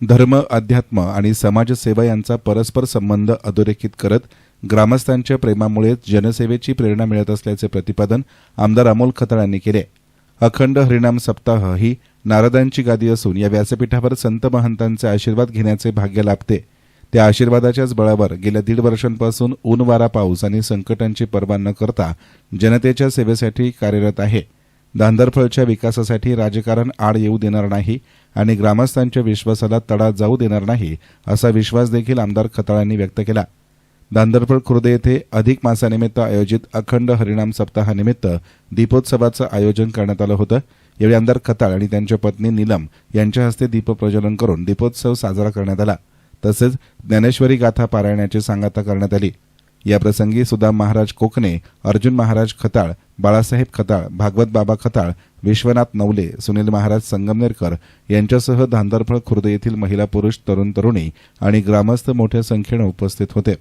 धर्म, अध्यात्म आणि समाजसेवा यांचा परस्पर संबंध अधोरेखित करत ग्रामस्थांच्या प्रेमामुळेच जनसेवेची प्रेरणा मिळत असल्याचे प्रतिपादन आमदार अमोल खताळ यांनी केले. अखंड हरिनाम सप्ताह ही नारदांची गादी असून या व्यासपीठावर संत महंतांचे आशीर्वाद घेण्याचे भाग्य लाभते. त्या आशीर्वादाच्याच बळावर गेल्या 1.5 वर्षांपासून ऊन वारा पाऊस आणि संकटांची पर्वा न करता जनतेच्या सेवेसाठी कार्यरत आहे. धांदरफळच्या विकासासाठी राजकारण आड येऊ देणार नाही आणि ग्रामस्थांच्या विश्वासाला तडा जाऊ देणार नाही असा विश्वास देखील आमदार खताळांनी व्यक्त केला. धांदरफळ खुर्द येथे अधिक मासानिमित्त आयोजित अखंड हरिनाम सप्ताहानिमित्त दीपोत्सवाचं आयोजन करण्यात आलं होतं. यावेळी आमदार खताळ आणि त्यांच्या पत्नी नीलम यांच्या हस्ते दीपप्रज्वलन करून दीपोत्सव साजरा करण्यात आला. तसेच ज्ञानेश्वरी गाथा पारायणाची सांगता करण्यात आली. याप्रसंगी सुदाम महाराज कोकणे, अर्जुन महाराज खताळ, बाळासाहेब खताळ, भागवत बाबा खताळ, विश्वनाथ नवले, सुनील महाराज संगमनेरकर यांच्यासह धांदरफळ खुर्द येथील महिला, पुरुष, तरुण तरुणी आणि ग्रामस्थ मोठ्या संख्येने उपस्थित होते.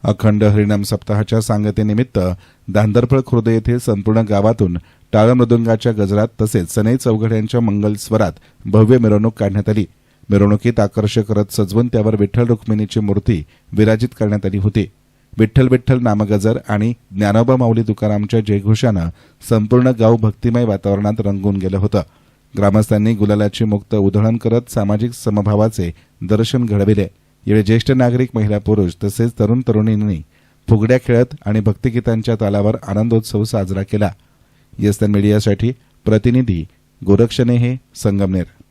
अखंड हरिनाम सप्ताहाच्या सांगतेनिमित्त धांदरफळ खुर्द येथे संपूर्ण गावातून टाळ मृदुंगाच्या गजरात तसेच सनई चौघड्यांच्या मंगल स्वरात भव्य मिरवणूक काढण्यात आली. मिरवणुकीत आकर्षक रथ सजवून त्यावर विठ्ठल रुक्मिणीची मूर्ती विराजित करण्यात आली होती. विठ्ठल विठ्ठल नामगजर आणि ज्ञानोबा माऊली तुकारामच्या जयघोषानं संपूर्ण गाव भक्तिमय वातावरणात रंगून गेलं होतं. ग्रामस्थांनी गुलालाची मुक्त उधळण करत सामाजिक समभावाचे दर्शन घडविले. यावेळी ज्येष्ठ नागरिक, महिला, पुरुष तसेच तरुण तरुणींनी फुगड्या खेळत आणि भक्तिगीतांच्या तालावर आनंदोत्सव साजरा केला. यस्तान मीडियासाठी प्रतिनिधी गोरक्षनेहे, संगमनेर.